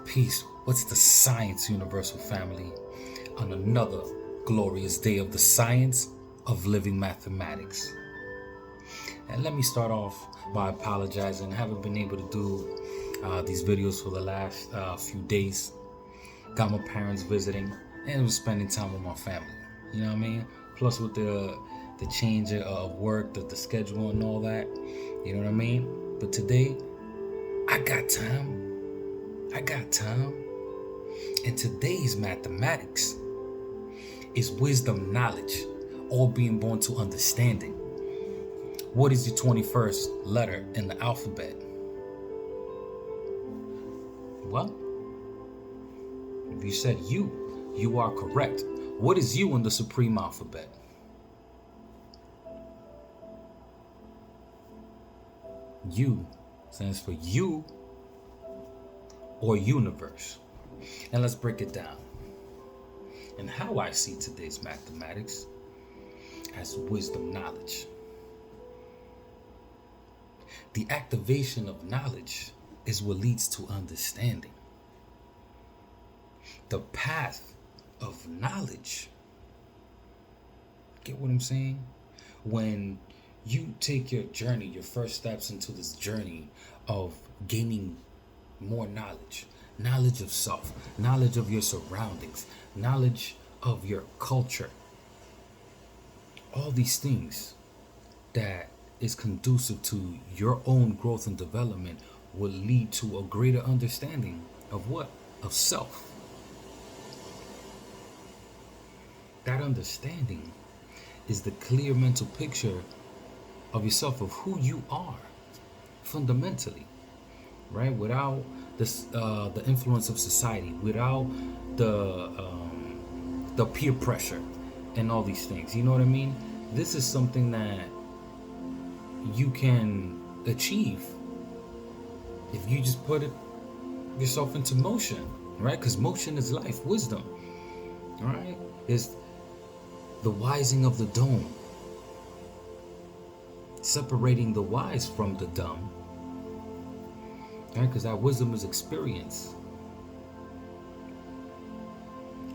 Peace. What's the science, universal family? On another glorious day of the science of living mathematics. And let me start off by apologizing. I haven't been able to do these videos for the last few days. Got my parents visiting and was spending time with my family. You know what I mean? Plus with the change of work, the schedule and all that. You know what I mean? But today, I got time. And today's mathematics is wisdom, knowledge, all being born to understanding. What is your 21st letter in the alphabet? Well, if you said you are correct. What is U in the supreme alphabet? U stands for you or universe. And let's break it down. And how I see today's mathematics as wisdom, knowledge. The activation of knowledge is what leads to understanding. The path of knowledge. Get what I'm saying? When you take your journey, your first steps into this journey of gaining more knowledge of self, knowledge of your surroundings, knowledge of your culture, all these things that is conducive to your own growth and development will lead to a greater understanding of what? Of self. That understanding is the clear mental picture of yourself, of who you are fundamentally, right? Without this, the influence of society, without the peer pressure and all these things. You know what I mean? This is something that you can achieve if you just put yourself into motion, right? Because motion is life. Wisdom, all right, is the wising of the dome, separating the wise from the dumb, right? Because that wisdom is experience.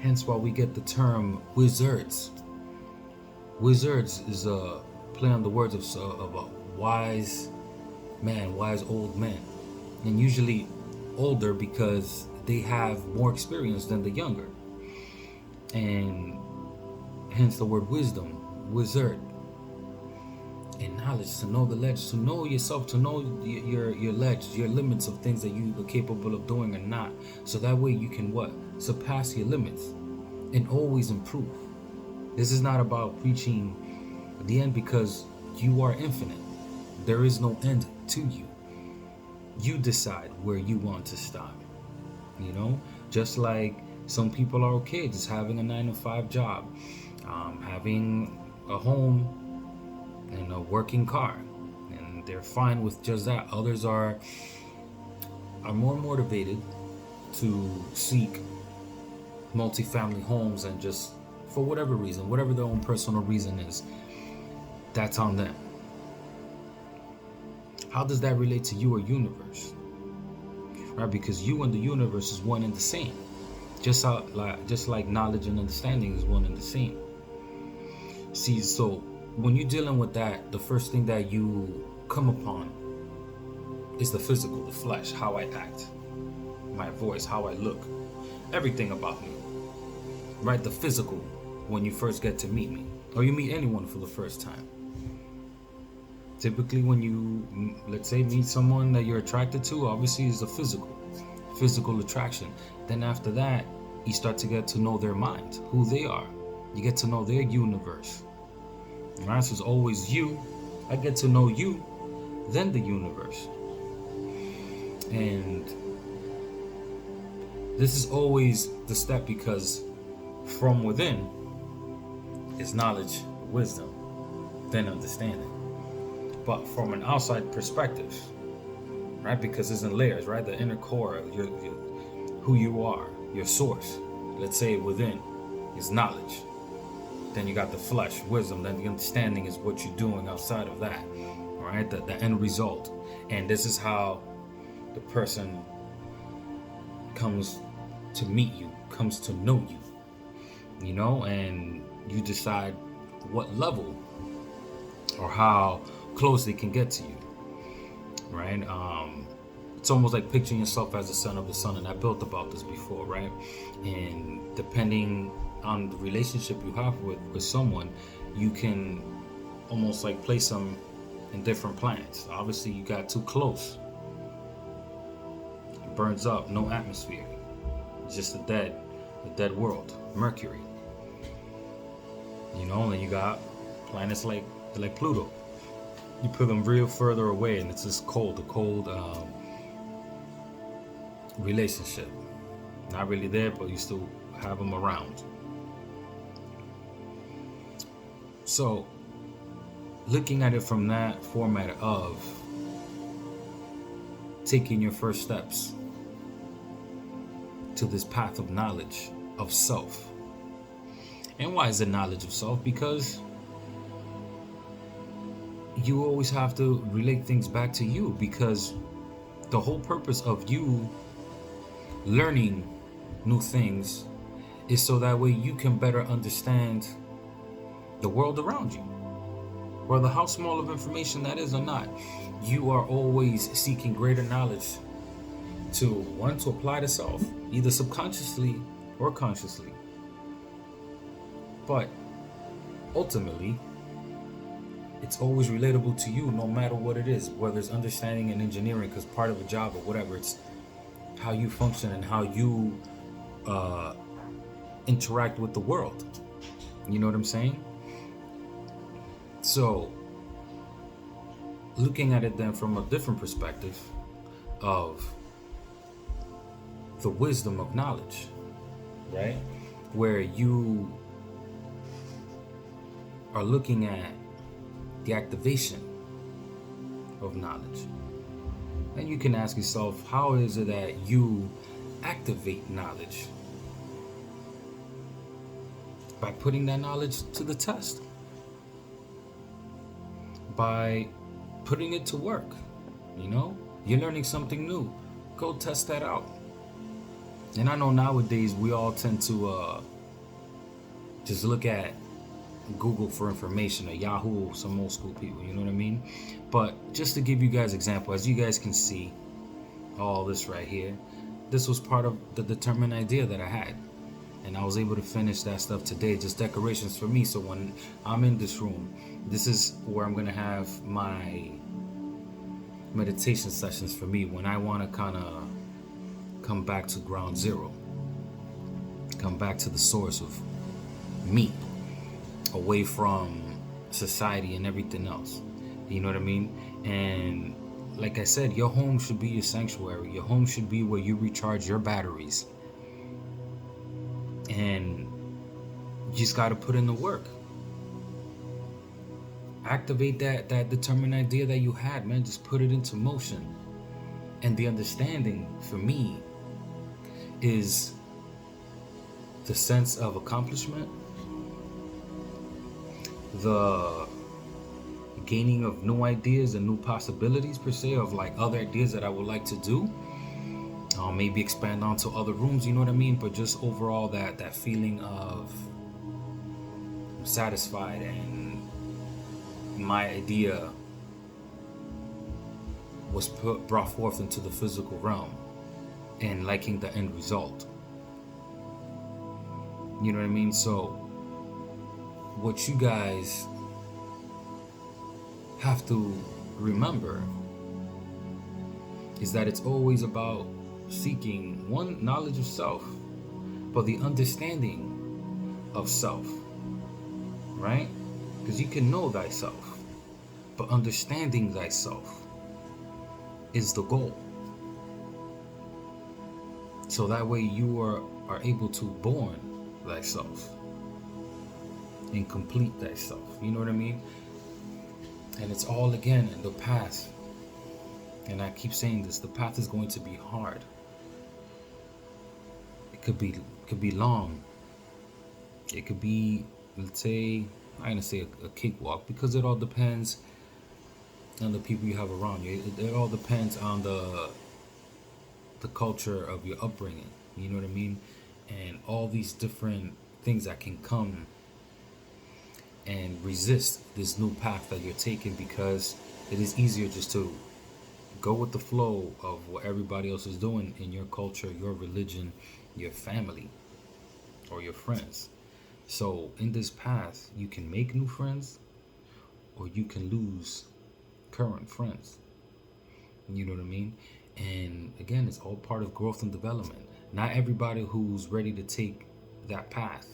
Hence why we get the term wizards. Wizards is a play on the words of a wise man, wise old man, and usually older because they have more experience than the younger, and hence the word wisdom, wizard. And knowledge, to know the ledge, to know yourself, to know your ledge, your limits of things that you are capable of doing or not. So that way you can what? Surpass your limits and always improve. This is not about reaching the end because you are infinite. There is no end to you. You decide where you want to stop. You know, just like some people are okay just having a 9-to-5 job, having a home and a working car, and they're fine with just that. Others are more motivated to seek multifamily homes, and just for whatever reason, whatever their own personal reason is, that's on them. How does that relate to you or universe? Right? Because you and the universe is one and the same. Just like knowledge and understanding is one and the same. See, so when you're dealing with that, the first thing that you come upon is the physical, the flesh, how I act, my voice, how I look, everything about me, right? The physical, when you first get to meet me, or you meet anyone for the first time. Typically when you, let's say, meet someone that you're attracted to, obviously is a physical attraction. Then after that, you start to get to know their mind, who they are. You get to know their universe. Right? So it's always you. I get to know you, then the universe. And this is always the step, because from within is knowledge, wisdom, then understanding. But from an outside perspective, right? Because it's in layers, right? The inner core, your who you are, your source. Let's say within is knowledge. Then you got the flesh, wisdom. Then the understanding is what you're doing outside of that, right? The end result. And this is how the person comes to meet you, comes to know you, and you decide what level or how close they can get to you, right? It's almost like picturing yourself as the son of the sun, and I built about this before, right? And depending on the relationship you have with someone, you can almost like place them in different planets. Obviously, you got too close, it burns up, no atmosphere, it's just a dead world, Mercury. And you got planets like Pluto. You put them real further away, and it's just cold, a cold relationship. Not really there, but you still have them around. So, looking at it from that format of taking your first steps to this path of knowledge of self. And why is it knowledge of self? Because you always have to relate things back to you, because the whole purpose of you learning new things is so that way you can better understand the world around you. Whether how small of information that is or not, you are always seeking greater knowledge to apply to self, either subconsciously or consciously. But ultimately, it's always relatable to you no matter what it is, whether it's understanding and engineering, because part of a job or whatever, it's how you function and how you interact with the world. You know what I'm saying? So, looking at it then from a different perspective of the wisdom of knowledge, right? Where you are looking at the activation of knowledge. And you can ask yourself, how is it that you activate knowledge? By putting that knowledge to the test. By putting it to work. You're learning something new. Go test that out. And I know nowadays we all tend to just look at Google for information, or Yahoo, some old school people, you know what I mean? But just to give you guys example, as you guys can see, all this right here, this was part of the determined idea that I had. And I was able to finish that stuff today, just decorations for me. So when I'm in this room, this is where I'm going to have my meditation sessions for me, when I want to kind of come back to ground zero, come back to the source of me, away from society and everything else. You know what I mean? And like I said, your home should be your sanctuary. Your home should be where you recharge your batteries. And you just got to put in the work. Activate that determined idea that you had, man. Just put it into motion. And the understanding for me is the sense of accomplishment, the gaining of new ideas and new possibilities per se, of like other ideas that I would like to do. Maybe expand onto other rooms, you know what I mean? But just overall that feeling of I'm satisfied and my idea was brought forth into the physical realm, and liking the end result. You know what I mean? So what you guys have to remember is that it's always about seeking one, knowledge of self, but the understanding of self, right? Because you can know thyself, but understanding thyself is the goal. So that way you are able to born thyself and complete thyself. You know what I mean? And it's all again in the path. And I keep saying this, the path is going to be hard. It could be long. It could be, let's say, I'm gonna say a cakewalk, because it all depends on the people you have around you. It all depends on the the culture of your upbringing. You know what I mean? And all these different things that can come and resist this new path that you're taking, because it is easier just to go with the flow of what everybody else is doing in your culture, your religion, your family, or your friends. So in this path, you can make new friends or you can lose current friends. You know what I mean? And again, it's all part of growth and development. Not everybody who's ready to take that path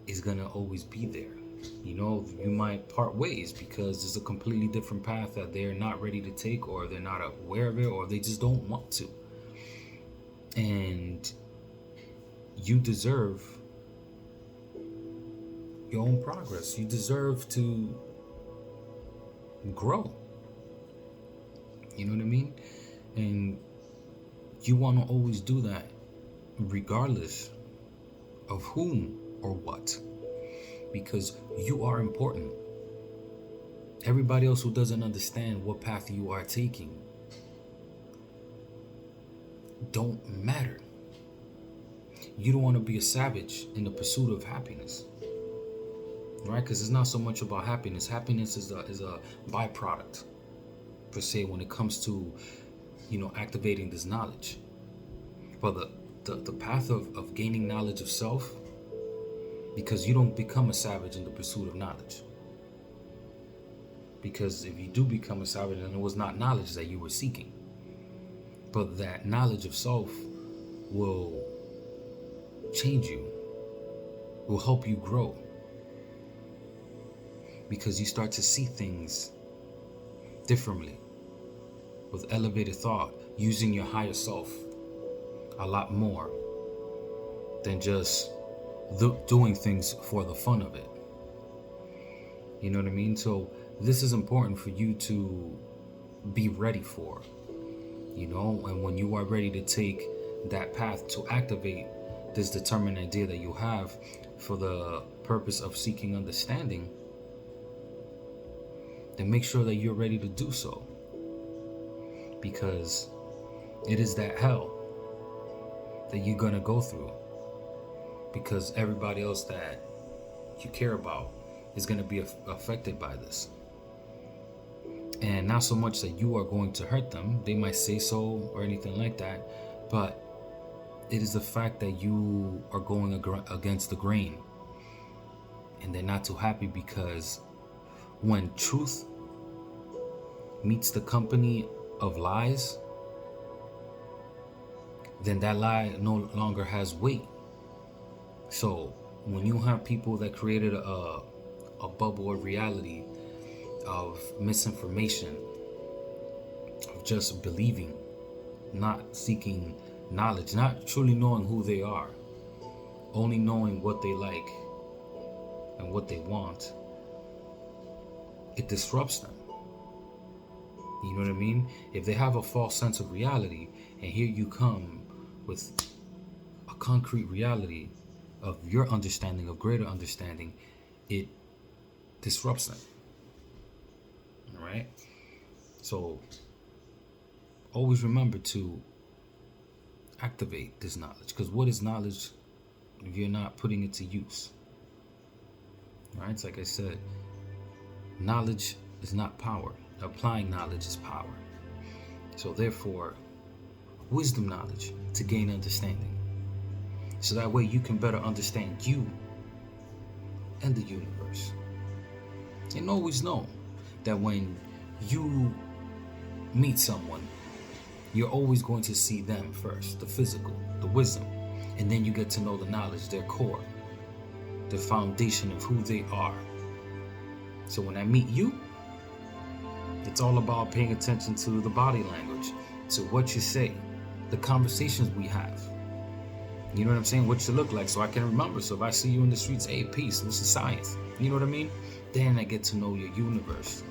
is gonna always be there. You know, you might part ways because it's a completely different path that they're not ready to take, or they're not aware of it, or they just don't want to. And you deserve your own progress. You deserve to grow. You know what I mean? And you want to always do that regardless of whom or what, because you are important. Everybody else who doesn't understand what path you are taking don't matter. You don't want to be a savage in the pursuit of happiness, right? Because it's not so much about happiness. Happiness is a byproduct per se when it comes to, you know, activating this knowledge. But the path of gaining knowledge of self, because you don't become a savage in the pursuit of knowledge. Because if you do become a savage, then it was not knowledge that you were seeking. But that knowledge of self will change you, will help you grow. Because you start to see things differently, with elevated thought, using your higher self a lot more than just doing things for the fun of it. You know what I mean? So this is important for you to be ready for, you know, and when you are ready to take that path to activate this determined idea that you have for the purpose of seeking understanding, then make sure that you're ready to do so. Because it is that hell that you're gonna go through, because everybody else that you care about is gonna be affected by this. And not so much that you are going to hurt them, they might say so or anything like that, but it is the fact that you are going against the grain, and they're not too happy, because when truth meets the company of lies, then that lie no longer has weight. So when you have people that created a bubble of reality, of misinformation, of just believing, not seeking knowledge, not truly knowing who they are, only knowing what they like and what they want, it disrupts them. You know what I mean? If they have a false sense of reality, and here you come with a concrete reality of your understanding, of greater understanding, it disrupts them. All right? So always remember to activate this knowledge, because what is knowledge if you're not putting it to use? All right? It's like I said, knowledge is not power. Applying knowledge is power. So therefore, wisdom knowledge to gain understanding, so that way you can better understand you and the universe. And always know that when you meet someone, you're always going to see them first, the physical, the wisdom, and then you get to know the knowledge, their core, the foundation of who they are. So when I meet you, it's all about paying attention to the body language, to what you say, the conversations we have. You know what I'm saying? What you look like, so I can remember. So if I see you in the streets, hey, peace, what's the science? You know what I mean? Then I get to know your universe.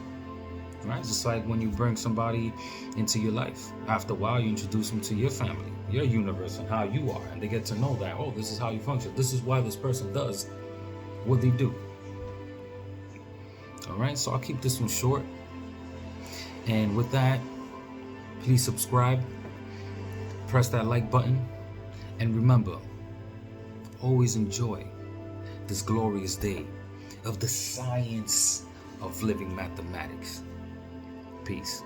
Right? Just like when you bring somebody into your life. After a while, you introduce them to your family, your universe, and how you are. And they get to know that, oh, this is how you function. This is why this person does what they do. All right? So I'll keep this one short. And with that, Please subscribe, press that like button, and remember, always enjoy this glorious day of the science of living mathematics. Peace.